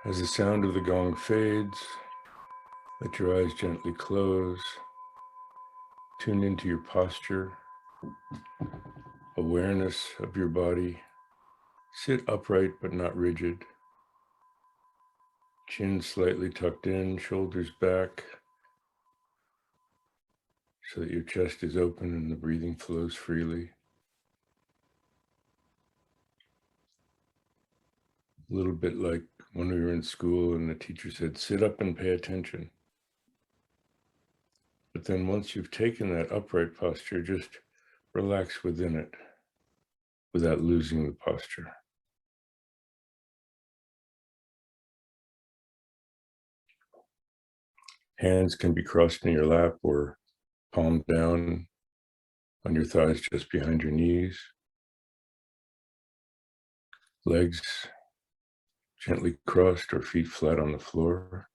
As the sound of the gong fades, let your eyes gently close. Tune into your posture, awareness of your body. Sit upright but not rigid. Chin slightly tucked in, shoulders back, so that your chest is open and the breathing flows freely. A little bit like when we were in school and the teacher said, sit up and pay attention. But then once you've taken that upright posture, just relax within it without losing the posture. Hands can be crossed in your lap or palm down on your thighs just behind your knees. Legs gently crossed or feet flat on the floor.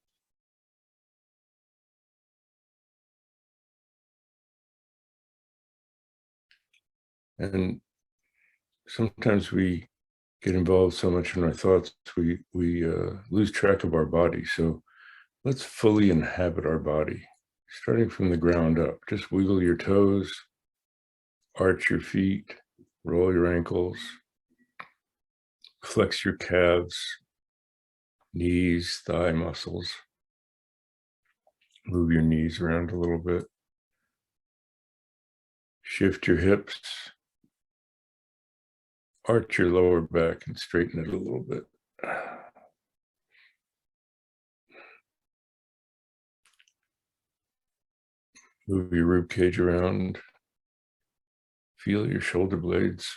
And sometimes we get involved so much in our thoughts, we lose track of our body. So let's fully inhabit our body, starting from the ground up. Just wiggle your toes, arch your feet, roll your ankles, flex your calves, knees, thigh muscles. Move your knees around a little bit. Shift your hips. Arch your lower back and straighten it a little bit. Move your rib cage around. Feel your shoulder blades.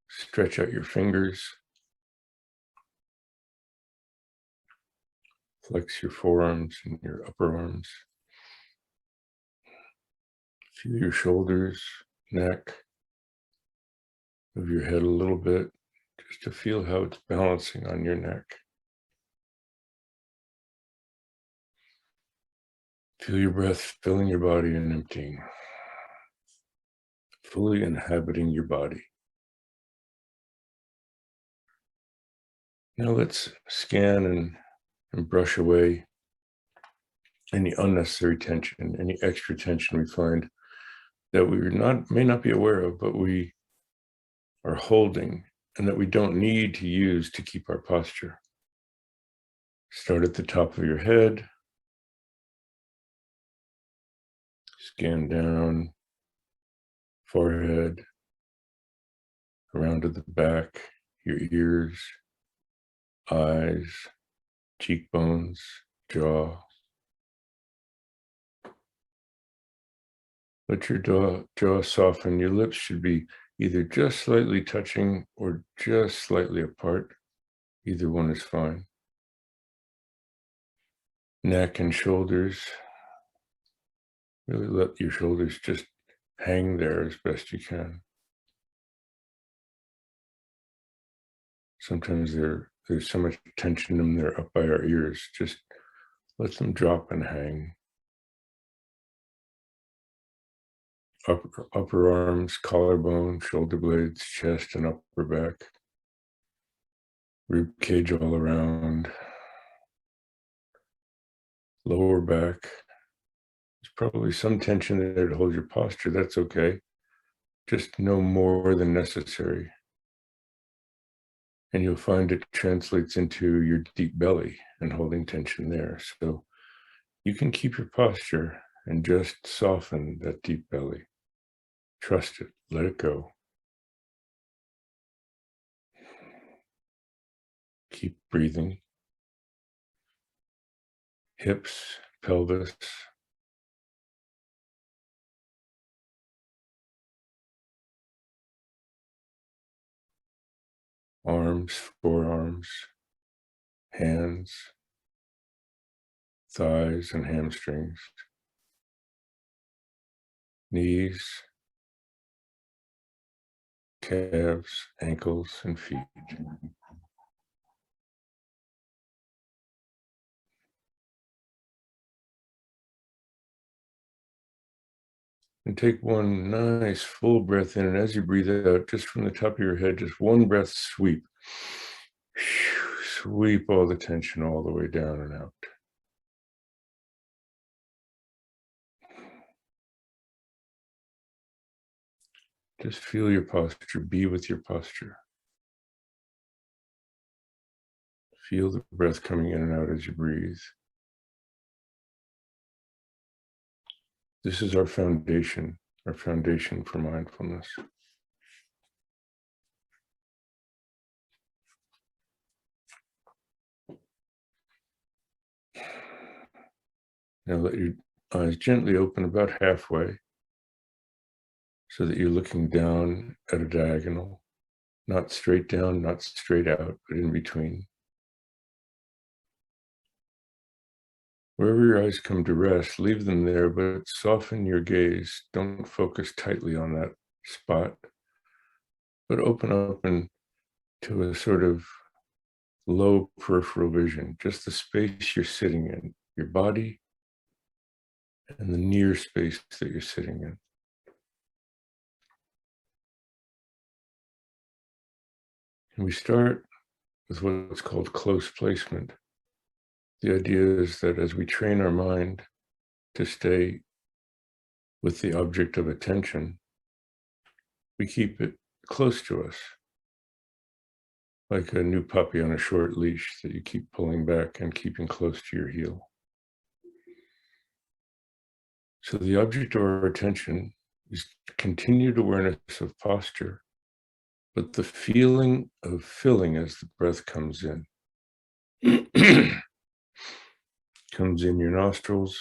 Stretch out your fingers. Flex your forearms and your upper arms. Feel your shoulders, neck. Move your head a little bit just to feel how it's balancing on your neck. Feel your breath filling your body and emptying. Fully inhabiting your body. Now let's scan and brush away any unnecessary tension, any extra tension we find that we may not be aware of, but we are holding and that we don't need to use to keep our posture. Start at the top of your head, scan down, forehead, around to the back, your ears, eyes, cheekbones, jaw. Let your jaw soften. Your lips should be either just slightly touching or just slightly apart. Either one is fine. Neck and shoulders. Really let your shoulders just hang there as best you can. Sometimes there's so much tension in them, they're up by our ears. Just let them drop and hang. Upper arms, collarbone, shoulder blades, chest and upper back. Rib cage all around. Lower back. There's probably some tension there to hold your posture. That's okay. Just no more than necessary. And you'll find it translates into your deep belly and holding tension there. So you can keep your posture and just soften that deep belly. Trust it, let it go. Keep breathing. Hips, pelvis. Arms, forearms, hands, thighs and hamstrings, knees, calves, ankles, and feet. And take one nice full breath in, and as you breathe out, just from the top of your head, just one breath sweep. Sweep all the tension all the way down and out. Just feel your posture, be with your posture. Feel the breath coming in and out as you breathe. This is our foundation for mindfulness. Now let your eyes gently open about halfway so that you're looking down at a diagonal, not straight down, not straight out, but in between. Wherever your eyes come to rest, leave them there, but soften your gaze. Don't focus tightly on that spot, but open up to a sort of low peripheral vision, just the space you're sitting in, your body, and the near space that you're sitting in. And we start with what's called close placement. The idea is that as we train our mind to stay with the object of attention, we keep it close to us, like a new puppy on a short leash that you keep pulling back and keeping close to your heel. So the object of our attention is continued awareness of posture, but the feeling of filling as the breath comes in. Comes in your nostrils,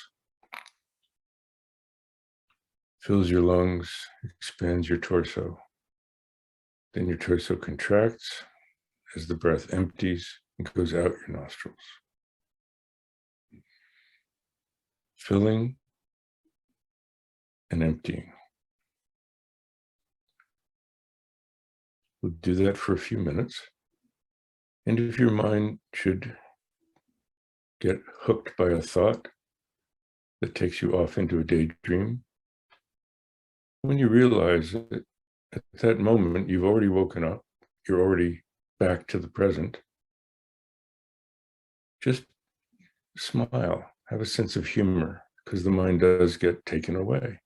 fills your lungs, expands your torso. Then your torso contracts as the breath empties and goes out your nostrils. Filling and emptying. We'll do that for a few minutes. And if your mind should get hooked by a thought that takes you off into a daydream, when you realize that at that moment you've already woken up, you're already back to the present, just smile, have a sense of humor, because the mind does get taken away.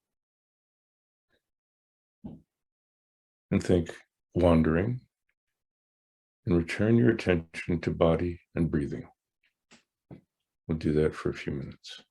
And think, wandering, and return your attention to body and breathing. We'll do that for a few minutes.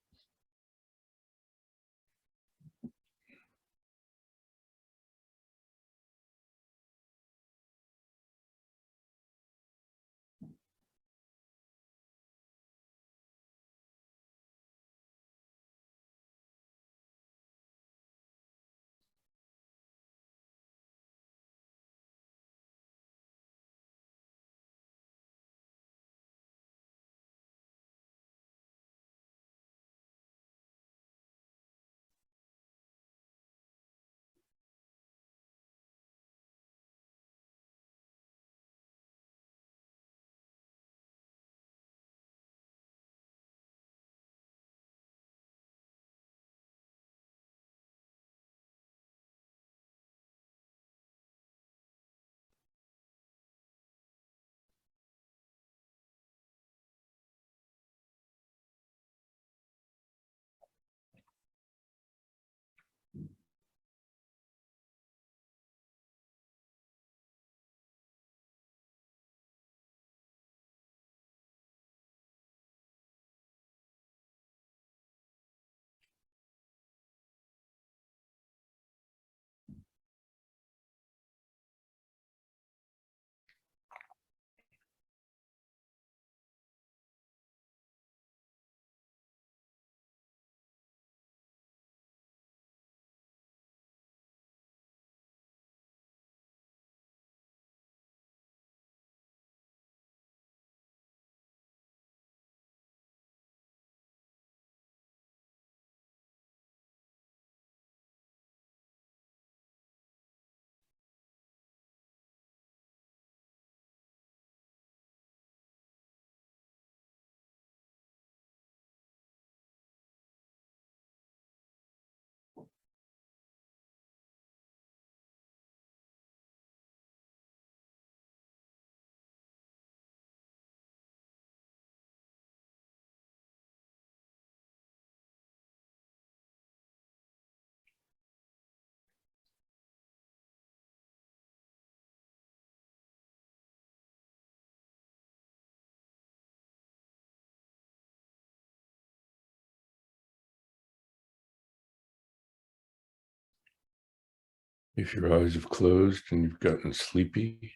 If your eyes have closed and you've gotten sleepy,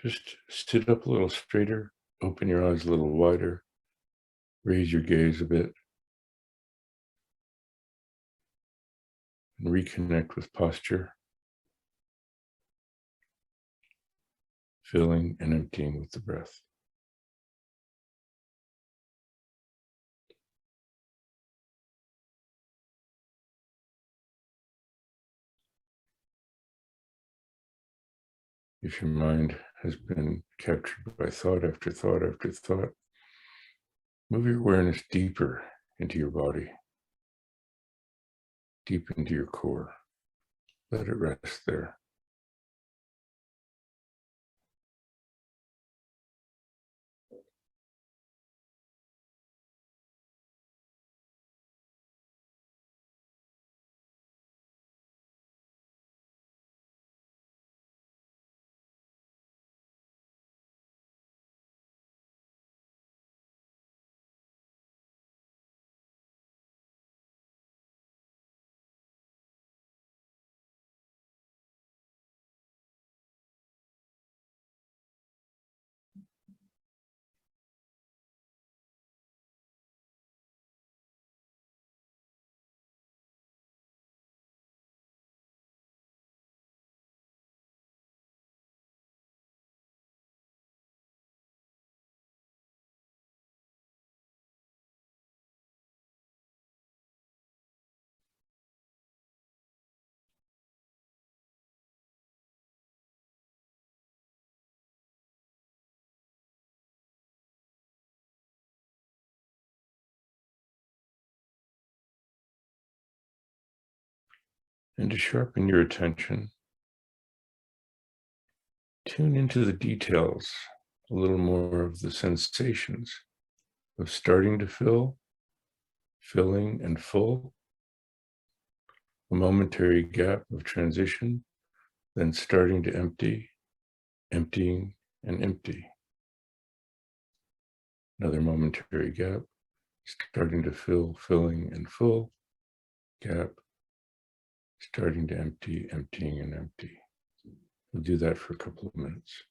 just sit up a little straighter, open your eyes a little wider, raise your gaze a bit, and reconnect with posture, filling and emptying with the breath. If your mind has been captured by thought after thought after thought, move your awareness deeper into your body, deep into your core. Let it rest there. And to sharpen your attention, tune into the details, a little more of the sensations of starting to fill, filling and full, a momentary gap of transition, then starting to empty, emptying and empty. Another momentary gap, starting to fill, filling and full, gap, starting to empty, emptying and empty. We'll do that for a couple of minutes.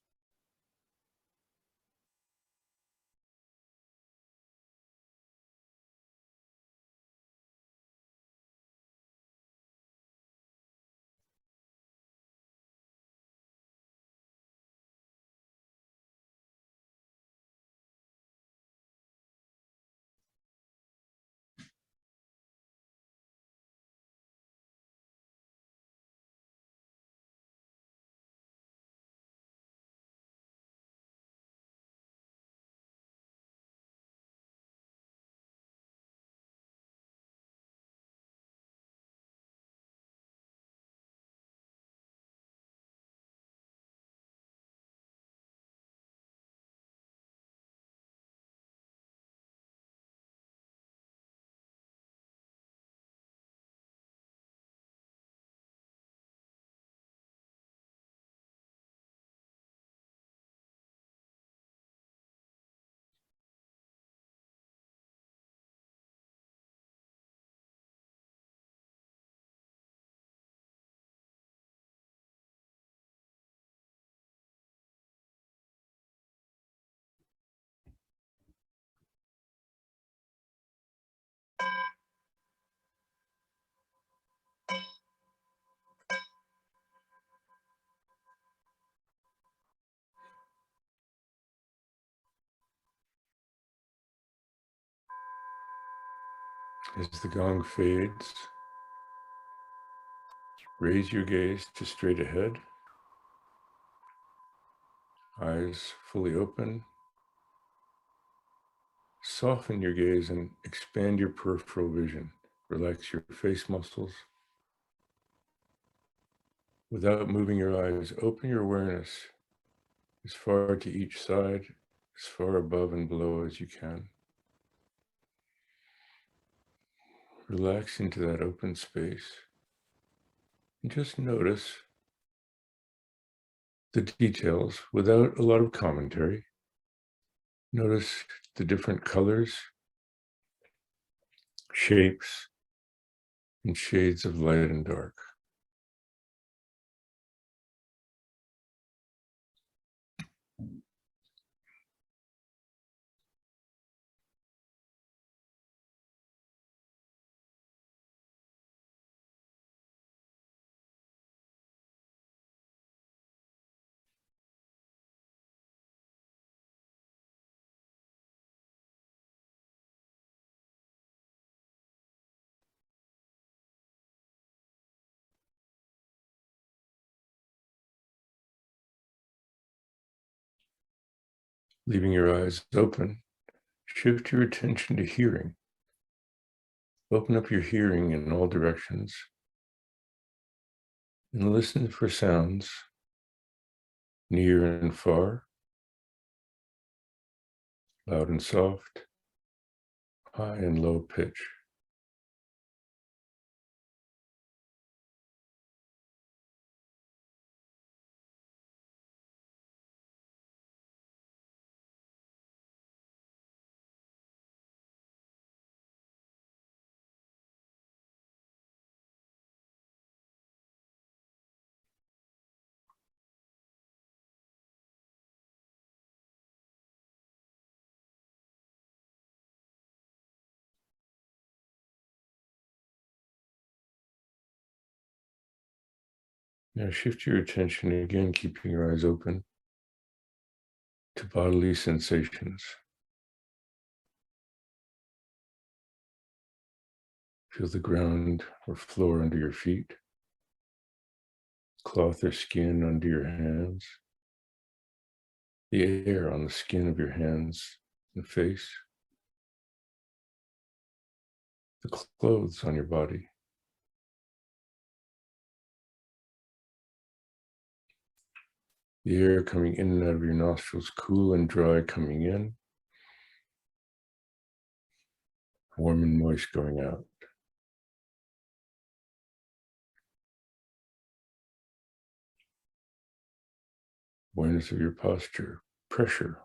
As the gong fades, raise your gaze to straight ahead, eyes fully open. Soften your gaze and expand your peripheral vision. Relax your face muscles. Without moving your eyes, open your awareness as far to each side, as far above and below as you can. Relax into that open space and just notice the details without a lot of commentary. Notice the different colors, shapes, and shades of light and dark. Leaving your eyes open, shift your attention to hearing. Open up your hearing in all directions and listen for sounds near and far, loud and soft, high and low pitch. Now shift your attention again, keeping your eyes open, to bodily sensations. Feel the ground or floor under your feet, cloth or skin under your hands, the air on the skin of your hands and face, the clothes on your body. The air coming in and out of your nostrils, cool and dry coming in, warm and moist going out. Awareness of your posture, pressure,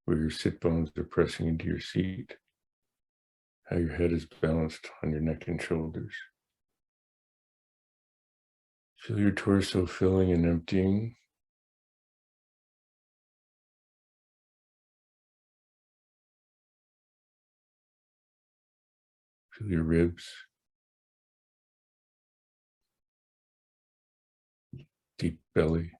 where your sit bones are pressing into your seat, how your head is balanced on your neck and shoulders. Feel your torso filling and emptying. Feel your ribs, deep belly.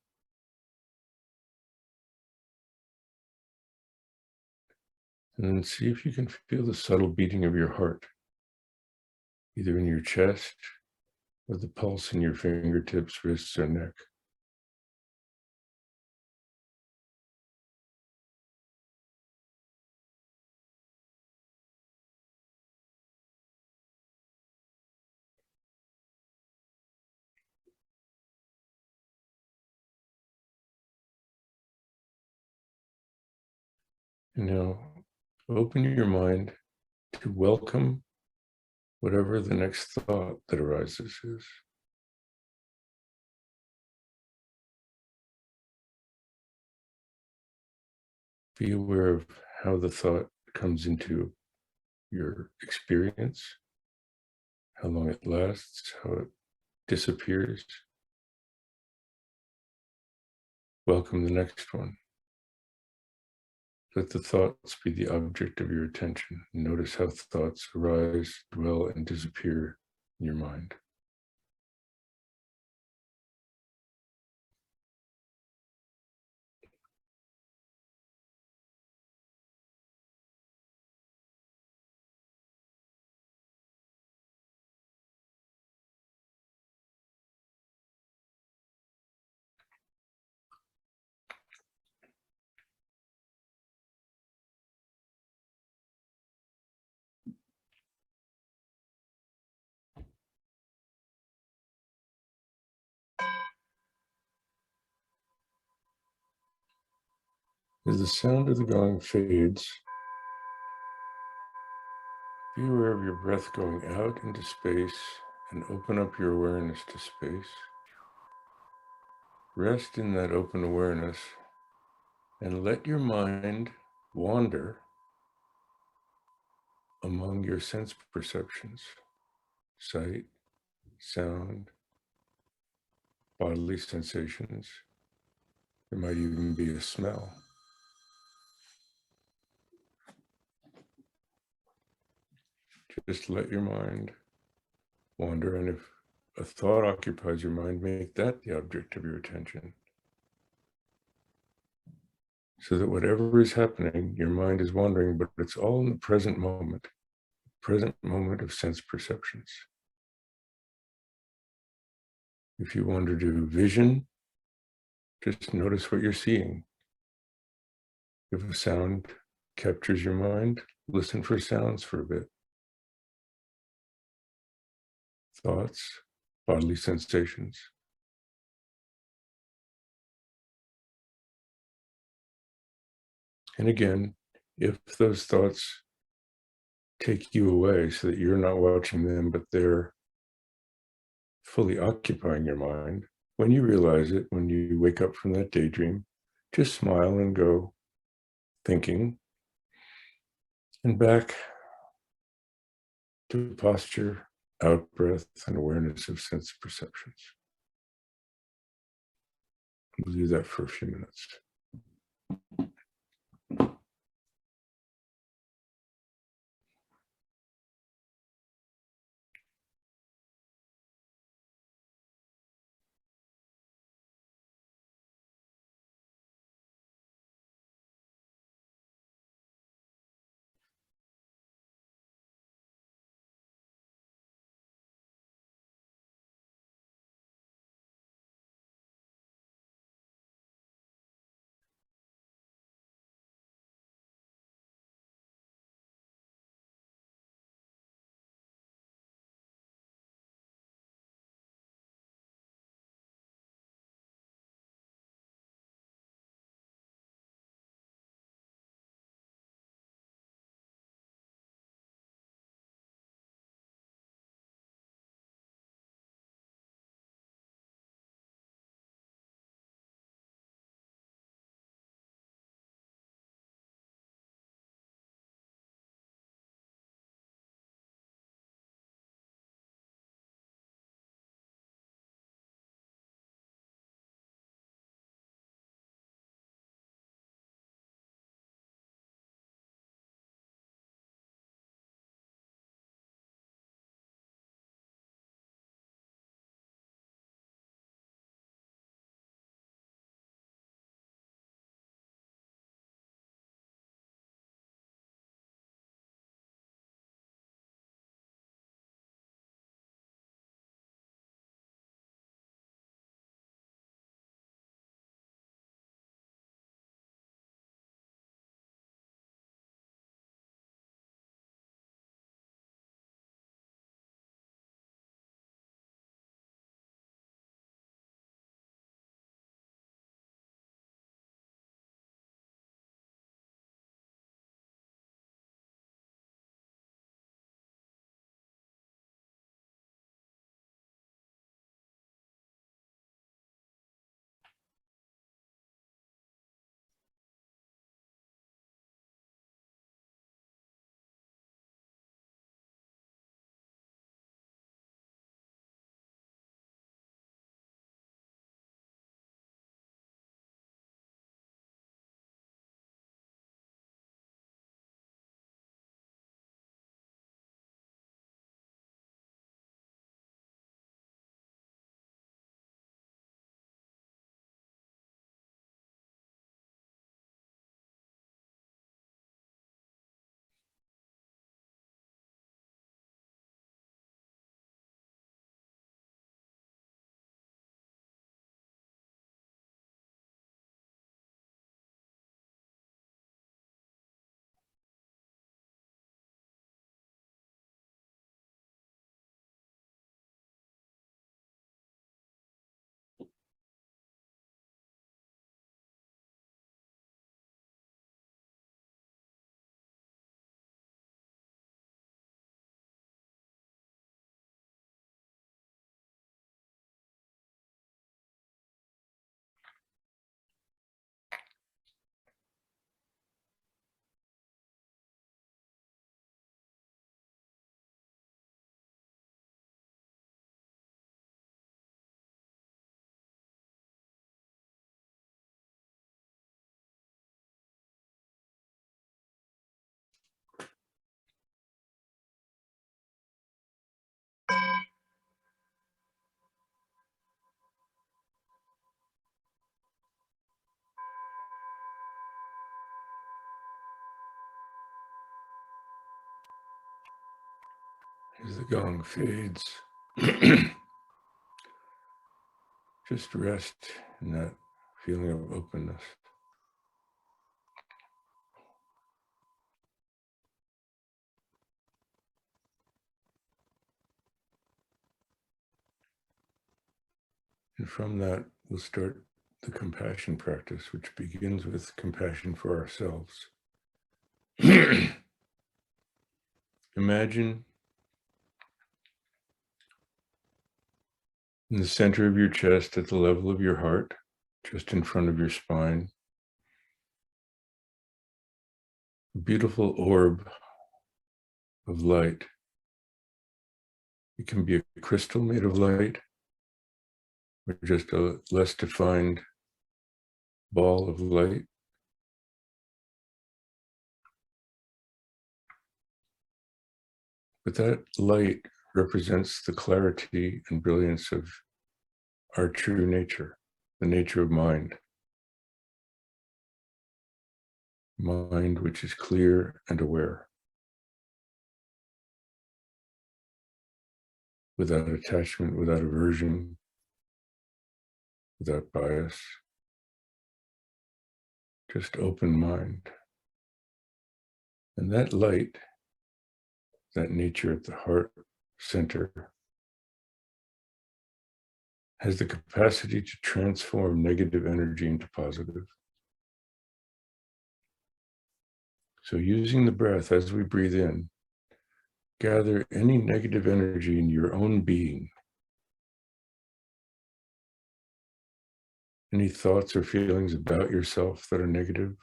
And then see if you can feel the subtle beating of your heart, either in your chest or the pulse in your fingertips, wrists, or neck. And now open your mind to welcome whatever the next thought that arises is. Be aware of how the thought comes into your experience, how long it lasts, how it disappears. Welcome the next one. Let the thoughts be the object of your attention. Notice how thoughts arise, dwell, and disappear in your mind. As the sound of the gong fades, be aware of your breath going out into space and open up your awareness to space. Rest in that open awareness and let your mind wander among your sense perceptions, sight, sound, bodily sensations. There might even be a smell. Just let your mind wander, and if a thought occupies your mind, make that the object of your attention. So that whatever is happening, your mind is wandering, but it's all in the present moment of sense perceptions. If you wander to vision, just notice what you're seeing. If a sound captures your mind, listen for sounds for a bit. Thoughts, bodily sensations. And again, if those thoughts take you away so that you're not watching them, but they're fully occupying your mind, when you realize it, when you wake up from that daydream, just smile and go thinking, and back to posture, out breath, and awareness of sense perceptions. We'll do that for a few minutes. As the gong fades, just rest in that feeling of openness. And from that, we'll start the compassion practice, which begins with compassion for ourselves. Imagine in the center of your chest, at the level of your heart, just in front of your spine, a beautiful orb of light. It can be a crystal made of light, or just a less defined ball of light. But that light represents the clarity and brilliance of our true nature, the nature of mind. Mind which is clear and aware, without attachment, without aversion, without bias, just open mind. And that light, that nature at the heart center, has the capacity to transform negative energy into positive. So using the breath as we breathe in, gather any negative energy in your own being. Any thoughts or feelings about yourself that are negative?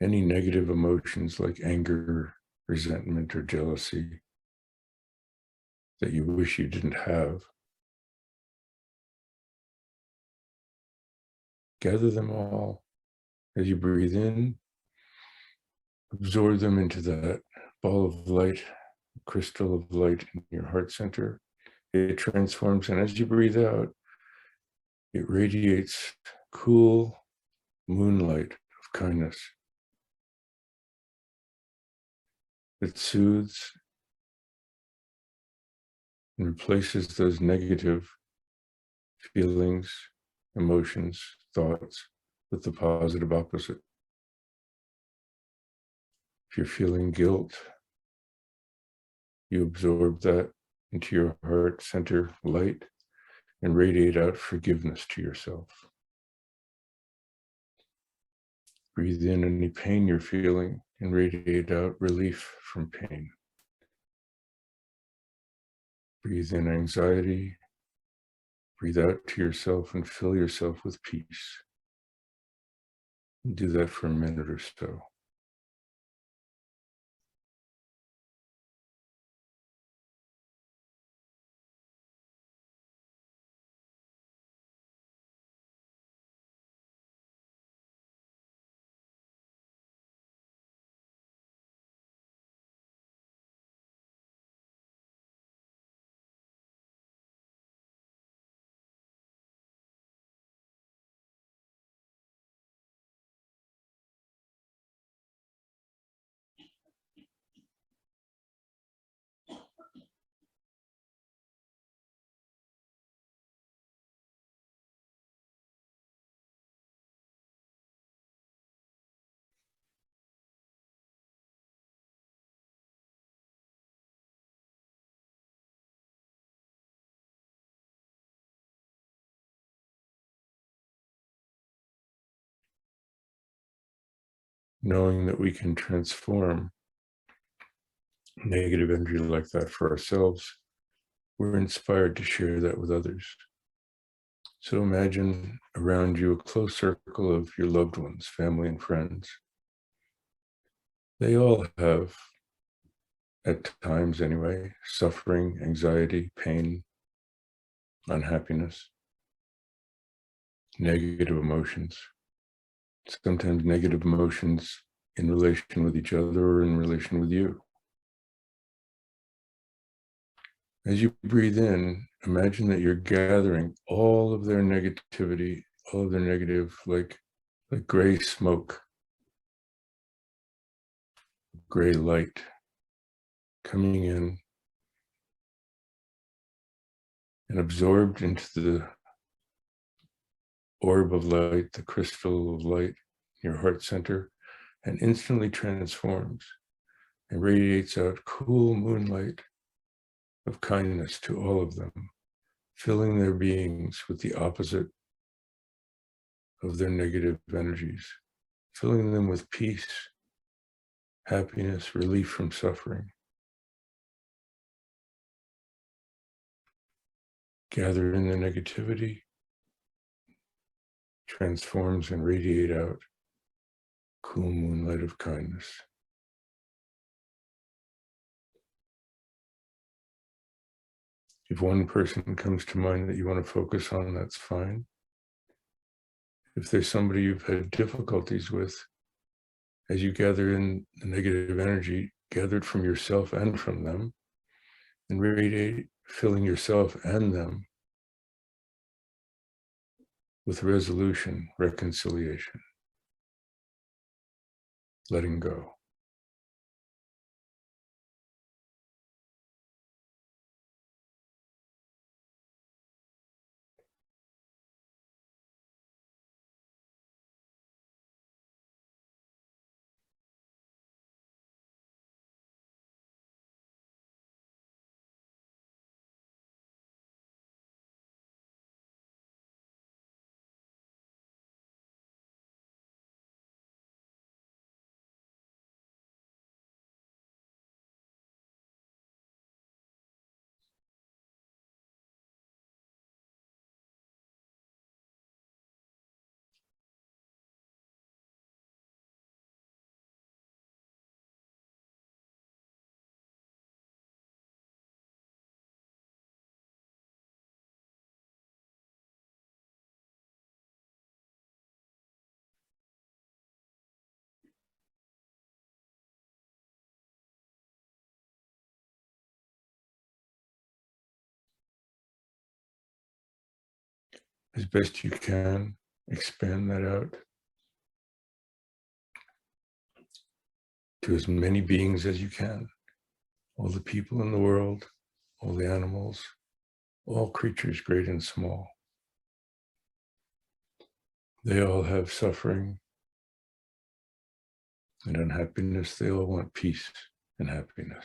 Any negative emotions like anger, resentment, or jealousy that you wish you didn't have? Gather them all as you breathe in, absorb them into that ball of light, crystal of light in your heart center. It transforms, and as you breathe out, it radiates cool moonlight of kindness. It soothes and replaces those negative feelings, emotions, thoughts with the positive opposite. If you're feeling guilt, you absorb that into your heart center light and radiate out forgiveness to yourself. Breathe in any pain you're feeling and radiate out relief from pain. Breathe in anxiety, breathe out to yourself and fill yourself with peace. Do that for a minute or so. Knowing that we can transform negative energy like that for ourselves, we're inspired to share that with others. So imagine around you a close circle of your loved ones, family and friends. They all have, at times anyway, suffering, anxiety, pain, unhappiness, negative emotions. Sometimes negative emotions in relation with each other or in relation with you. As you breathe in, imagine that you're gathering all of their negativity, all of their negative, like gray smoke, gray light coming in and absorbed into the orb of light, the crystal of light in your heart center, and instantly transforms and radiates out cool moonlight of kindness to all of them, filling their beings with the opposite of their negative energies, filling them with peace, happiness, relief from suffering. Gather in the negativity, transforms and radiate out cool moonlight of kindness. If one person comes to mind that you want to focus on, that's fine. If there's somebody you've had difficulties with, as you gather in the negative energy gathered from yourself and from them, and radiate, filling yourself and them with resolution, reconciliation, letting go. As best you can, expand that out to as many beings as you can, all the people in the world, all the animals, all creatures great and small. They all have suffering and unhappiness. They all want peace and happiness.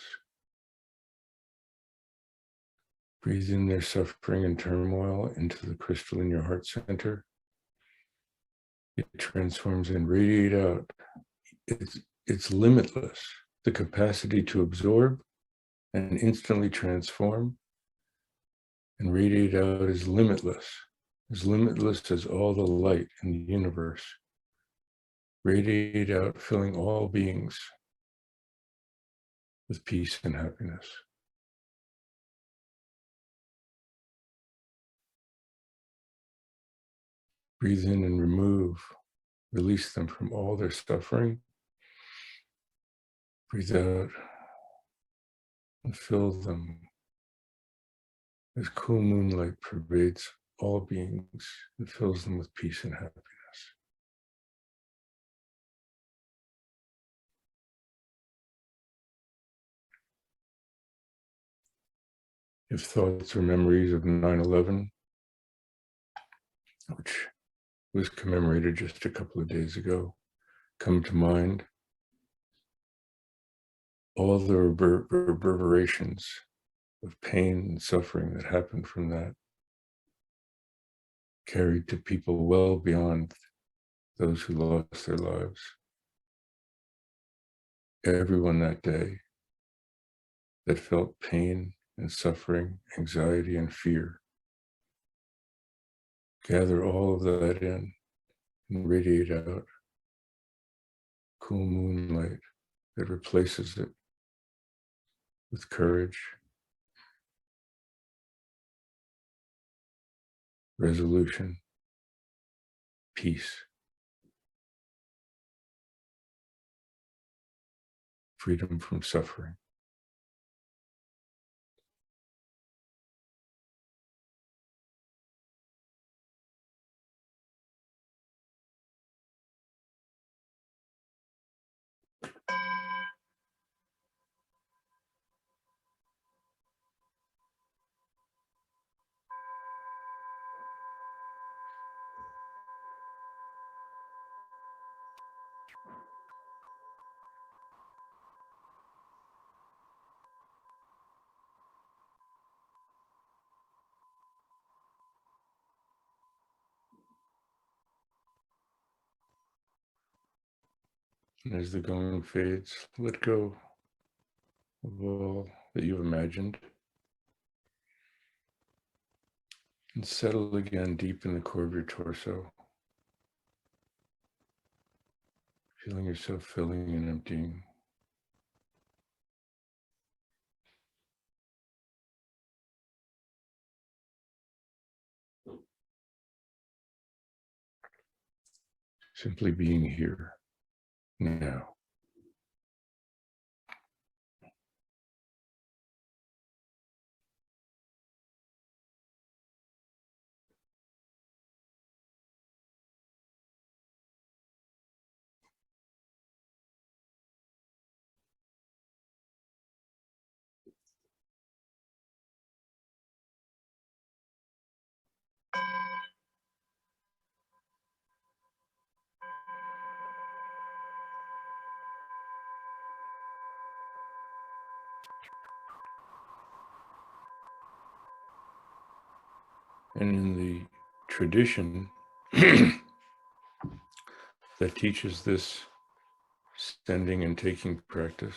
Breathe in their suffering and turmoil into the crystal in your heart center. It transforms and radiate out. It's limitless. The capacity to absorb and instantly transform and radiate out is limitless as all the light in the universe. Radiate out, filling all beings with peace and happiness. Breathe in and remove, release them from all their suffering. Breathe out and fill them as cool moonlight pervades all beings and fills them with peace and happiness. If thoughts or memories of 9/11, which was commemorated just a couple of days ago, come to mind, all the reverberations of pain and suffering that happened from that, carried to people well beyond those who lost their lives. Everyone that day that felt pain and suffering, anxiety and fear, gather all of that in and radiate out cool moonlight that replaces it with courage, resolution, peace, freedom from suffering. And as the going fades, let go of all that you've imagined and settle again deep in the core of your torso, feeling yourself filling and emptying. Simply being here now. And in the tradition that teaches this sending and taking practice,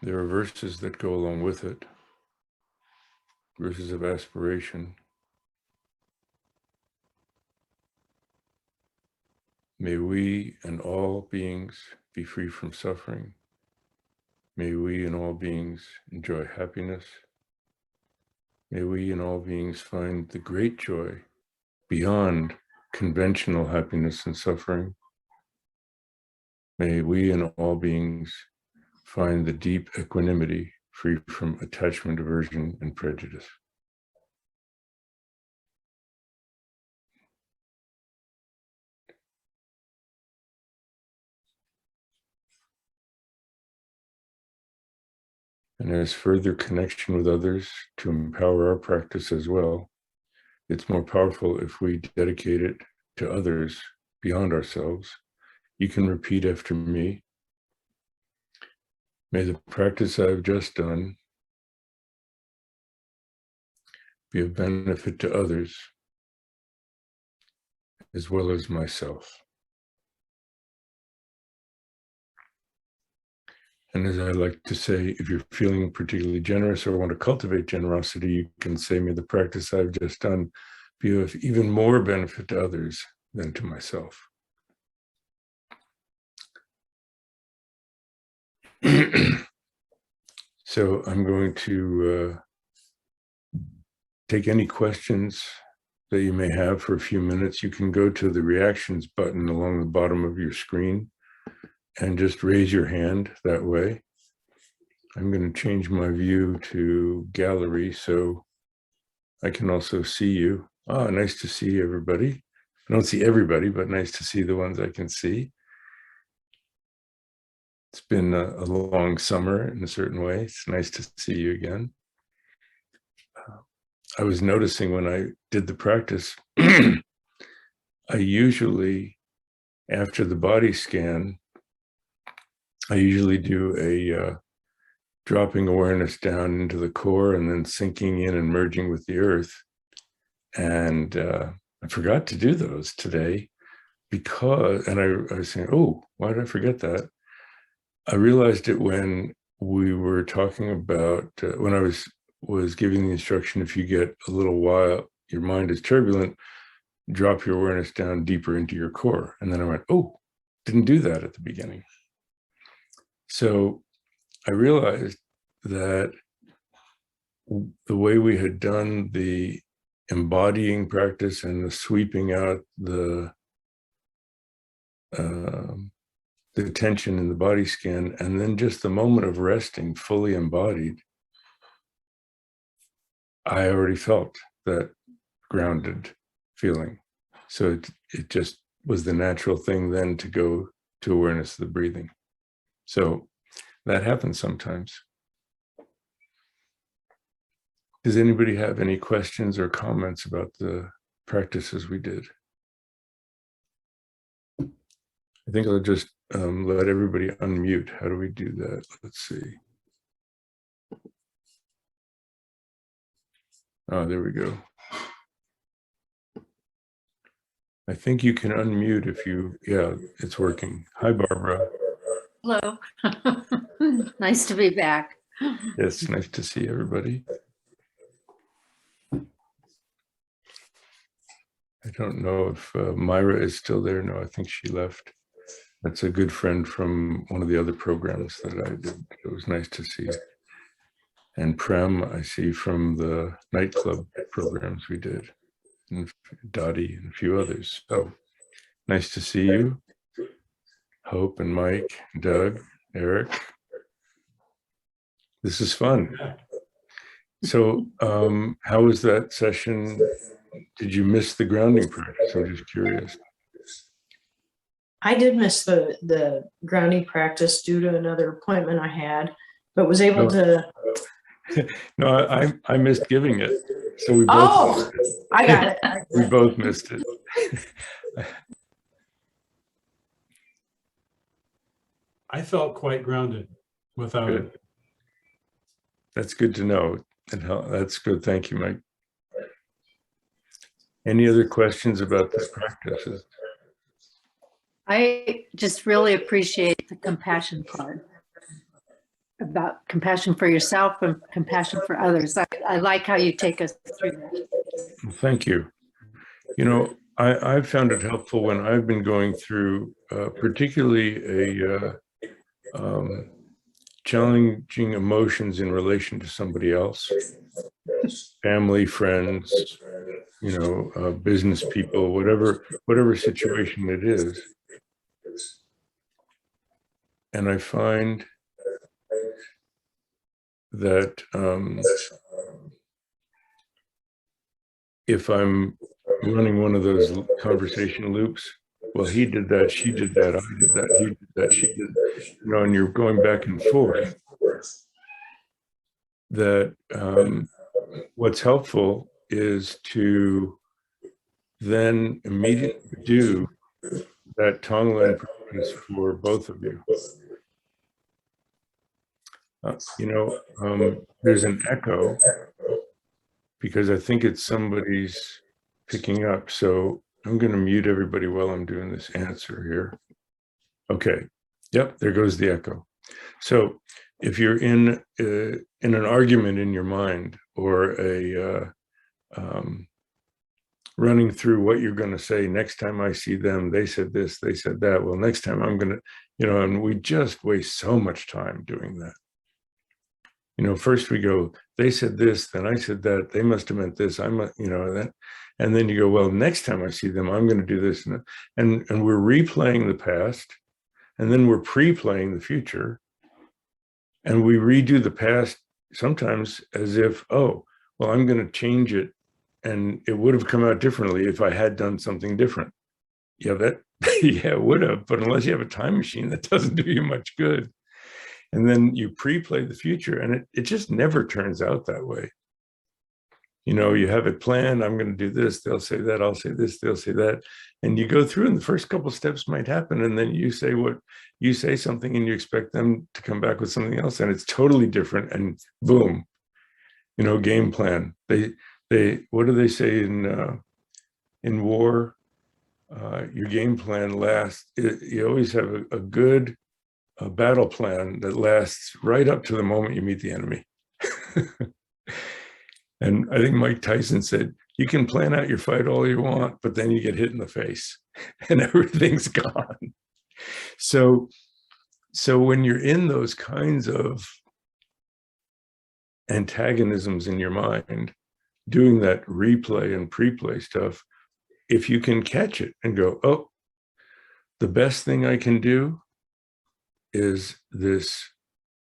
there are verses that go along with it, verses of aspiration. May we and all beings be free from suffering. May we and all beings enjoy happiness. May we and all beings find the great joy beyond conventional happiness and suffering. May we and all beings find the deep equanimity free from attachment, aversion, and prejudice. And as further connection with others to empower our practice as well, it's more powerful if we dedicate it to others beyond ourselves. You can repeat after me. May the practice I've just done be of benefit to others as well as myself. And as I like to say, if you're feeling particularly generous or want to cultivate generosity, you can say, may the practice I've just done be of even more benefit to others than to myself. So I'm going to take any questions that you may have for a few minutes. You can go to the reactions button along the bottom of your screen and just raise your hand that way. I'm going to change my view to gallery so I can also see you. Ah, nice to see everybody. I don't see everybody, but nice to see the ones I can see. It's been a long summer in a certain way. It's nice to see you again. I was noticing when I did the practice, I usually, after the body scan, I usually do a dropping awareness down into the core and then sinking in and merging with the earth. And I forgot to do those today because, and I was saying, oh, why did I forget that? I realized it when we were talking about, when I was giving the instruction, if you get a little while, your mind is turbulent, drop your awareness down deeper into your core. And then I went, oh, didn't do that at the beginning. So I realized that the way we had done the embodying practice and the sweeping out the tension in the body scan, and then just the moment of resting fully embodied, I already felt that grounded feeling. So it just was the natural thing then to go to awareness of the breathing. So that happens sometimes. Does anybody have any questions or comments about the practices we did? I think I'll just let everybody unmute. How do we do that? Let's see. Oh, there we go. I think you can unmute if you, yeah, it's working. Hi, Barbara. Hello. Nice to be back. Yes, nice to see everybody. I don't know if Myra is still there. No, I think she left. That's a good friend from one of the other programs that I did. It was nice to see. And Prem, I see from the nightclub programs we did, and Dottie and a few others. So nice to see you. Hope and Mike, Doug, Eric. This is fun. So how was that session? Did you miss the grounding practice? I'm just curious. I did miss the grounding practice due to another appointment I had, but was able to. No, I missed giving it. So we both. Oh, I got it. We both missed it. I felt quite grounded without Good. it. That's good to know. And that's good. Thank you, Mike. Any other questions about the practices? I just really appreciate the compassion part about compassion for yourself and compassion for others. I like how you take us through that. Well, thank you. You know, I've found it helpful when I've been going through particularly a challenging emotions in relation to somebody else, family, friends, you know, business people, whatever situation it is. And I find that if I'm running one of those conversation loops, well, he did that, she did that, I did that, he did that, she did, you know, and you're going back and forth, that what's helpful is to then immediately do that Tonglen practice for both of you. You know, there's an echo because I think it's somebody's picking up. So I'm going to mute everybody while I'm doing this answer here. Okay. Yep. There goes the echo. So if you're in an argument in your mind or a running through what you're going to say next time I see them, they said this, they said that. Well, next time I'm going to, you know, and we just waste so much time doing that. You know, first we go, they said this, then I said that, they must have meant this, I'm, you know, that, and then you go, well, next time I see them, I'm going to do this, and we're replaying the past, and then we're pre-playing the future, and we redo the past sometimes as if, oh, well, I'm going to change it, and it would have come out differently if I had done something different. Yeah, that, yeah, it would have, but unless you have a time machine, that doesn't do you much good. And then you pre-play the future, and it just never turns out that way. You know, you have it planned, I'm going to do this, they'll say that, I'll say this, they'll say that. And you go through, and the first couple of steps might happen, and then you say something, and you expect them to come back with something else, and it's totally different, and boom, you know, game plan. They what do they say in war? Your game plan lasts. You always have a good battle plan that lasts right up to the moment you meet the enemy. And I think Mike Tyson said, you can plan out your fight all you want, but then you get hit in the face and everything's gone. So when you're in those kinds of antagonisms in your mind, doing that replay and pre-play stuff, if you can catch it and go, oh, the best thing I can do is this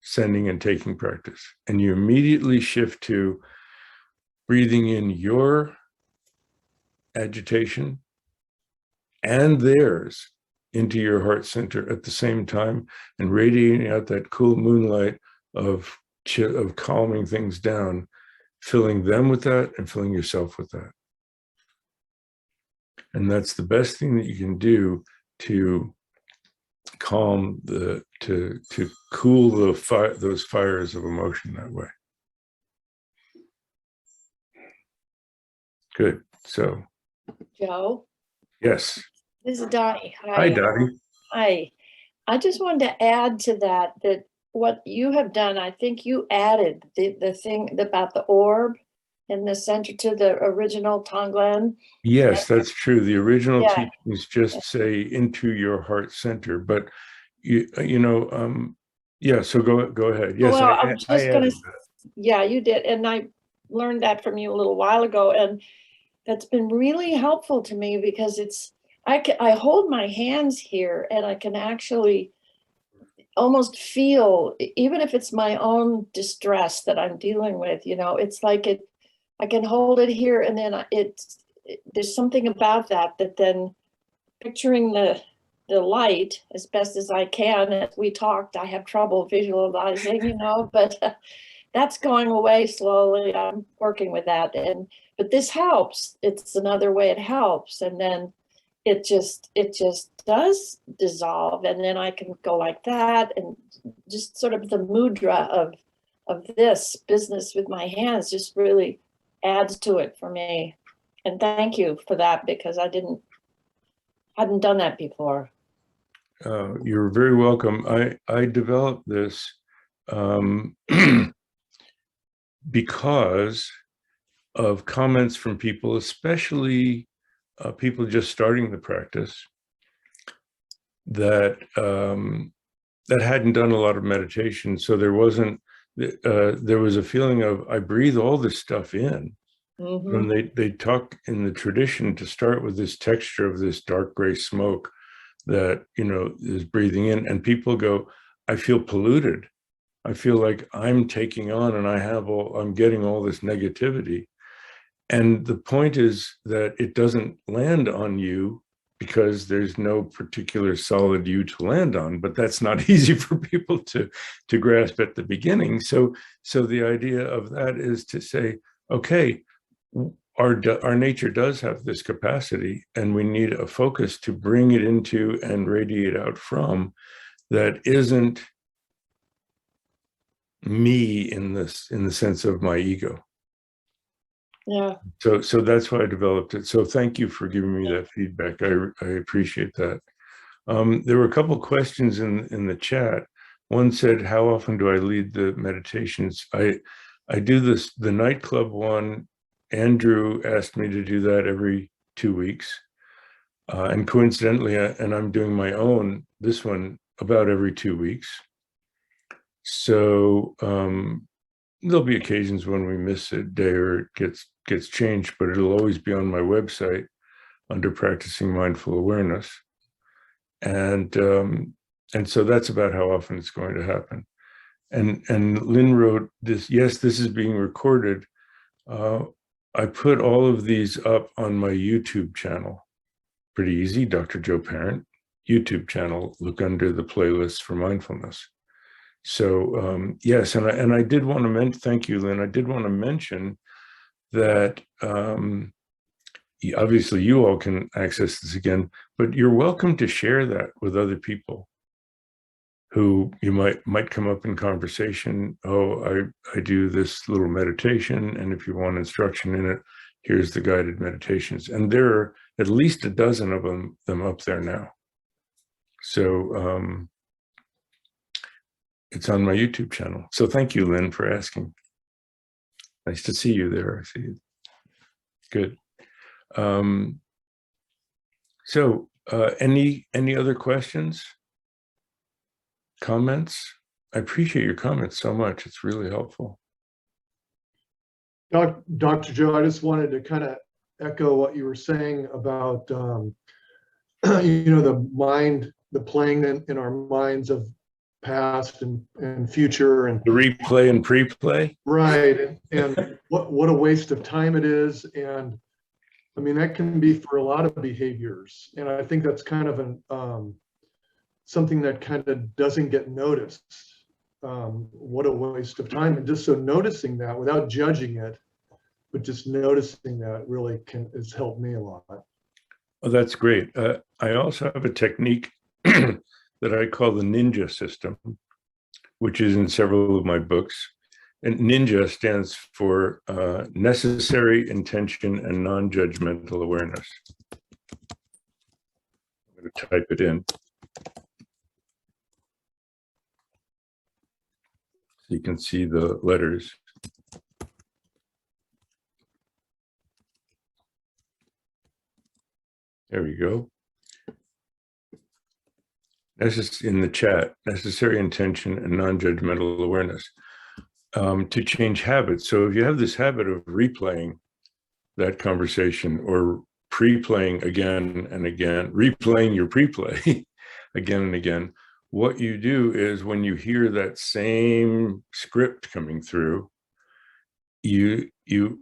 sending and taking practice. And you immediately shift to breathing in your agitation and theirs into your heart center at the same time, and radiating out that cool moonlight of calming things down, filling them with that and filling yourself with that. And that's the best thing that you can do to calm to cool those fires of emotion that way. Good. So Joe, Yes. This is Dottie. Hi, Dottie. Hi. I just wanted to add to that what you have done, I think you added the thing about the orb in the center to the original Tonglen. Yes, that's true. The original Yeah. teachings just say into your heart center, but yeah, so go ahead. Yes, Well, I I'm just gonna, added that. yeah, you did. And I learned that from you a little while ago. And that's been really helpful to me because I hold my hands here and I can actually almost feel, even if it's my own distress that I'm dealing with, it's like I can hold it here and then there's something about that then picturing the light as best as I can. As we talked, I have trouble visualizing, but that's going away slowly. I'm working with that. But this helps. It's another way it helps. And then it just does dissolve. And then I can go like that. And just sort of the mudra of this business with my hands just really adds to it for me. And thank you for that, because I hadn't done that before. You're very welcome. I developed this because of comments from people, especially people just starting the practice, that hadn't done a lot of meditation. So there was a feeling of, I breathe all this stuff in. Mm-hmm. And they talk in the tradition to start with this texture of this dark gray smoke that is breathing in, and people go, I feel polluted. I feel like I'm taking on and I'm getting all this negativity. And the point is that it doesn't land on you because there's no particular solid you to land on, but that's not easy for people to grasp at the beginning. So the idea of that is to say, okay, our nature does have this capacity, and we need a focus to bring it into and radiate out from that isn't me in the sense of my ego. Yeah. So that's why I developed it. So thank you for giving me that feedback. I appreciate that. There were a couple questions in the chat. One said, how often do I lead the meditations? I do the nightclub one. Andrew asked me to do that every 2 weeks. And coincidentally, and I'm doing my own, this one, about every 2 weeks. So there'll be occasions when we miss a day or it gets changed, but it'll always be on my website under Practicing Mindful Awareness. And so that's about how often it's going to happen. And Lynn wrote this, yes, this is being recorded. I put all of these up on my YouTube channel. Pretty easy, Dr. Joe Parent, YouTube channel, look under the playlist for mindfulness. So yes, and I did want to thank you, Lynn. I did want to mention that obviously you all can access this again, but you're welcome to share that with other people who you might come up in conversation. Oh, I do this little meditation, and if you want instruction in it, here's the guided meditations. And there are at least a dozen of them up there now. So it's on my YouTube channel. So thank you, Lynn, for asking. Nice to see you there. I see you. Good. So any other questions? Comments? I appreciate your comments so much. It's really helpful. Dr. Joe, I just wanted to kind of echo what you were saying about, the mind, the playing in our minds of past and future, and The replay and pre-play. right, and what a waste of time it is. And I mean, that can be for a lot of behaviors, and I think that's kind of an something that kind of doesn't get noticed. What a waste of time. And just so noticing that without judging it, but just noticing that really has helped me a lot. Oh, that's great. I also have a technique that I call the ninja system, which is in several of my books. And ninja stands for necessary intention and non-judgmental awareness. to type it in. So you can see the letters. There we go. This is in the chat, necessary intention and non-judgmental awareness to change habits. So if you have this habit of replaying that conversation or pre-playing again and again, replaying your pre-play again and again, what you do is when you hear that same script coming through, you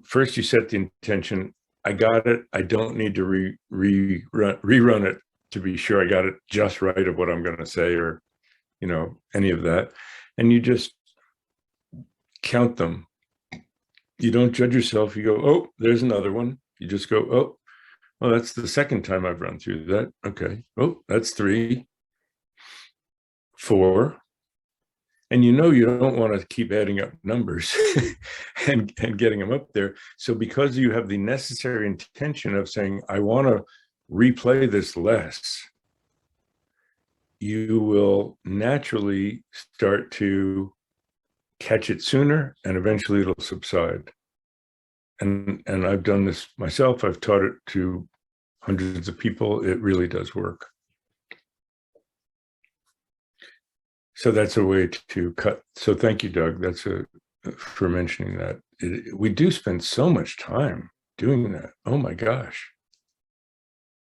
first you set the intention, I got it, I don't need to rerun it to be sure I got it just right of what I'm going to say, or, you know, any of that. And you just count them. You don't judge yourself. You go, oh, there's another one. You just go, oh, well, that's the second time I've run through that. Okay. Oh, that's 3, 4. And you know you don't want to keep adding up numbers and getting them up there. So because you have the necessary intention of saying, I want to replay this less, you will naturally start to catch it sooner, and eventually it'll subside. And I've done this myself. I've taught it to hundreds of people. It really does work. So that's a way to cut. So thank you, Doug. That's for mentioning that. We do spend so much time doing that. Oh my gosh.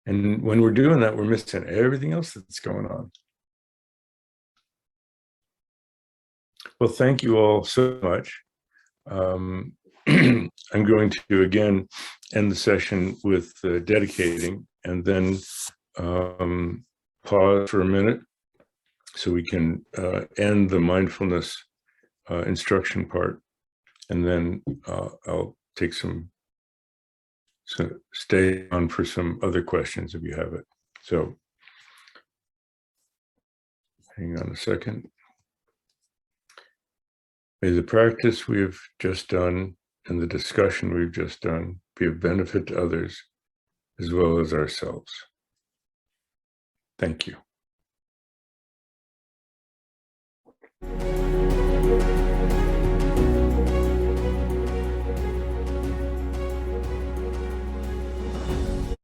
And when we're doing that, we're missing everything else that's going on. Well, thank you all so much. I'm going to again end the session with dedicating, and then pause for a minute so we can end the mindfulness instruction part, and then I'll take some, so stay on for some other questions if you have it. So hang on a second. May the practice we have just done and the discussion we've just done be of benefit to others as well as ourselves. Thank you.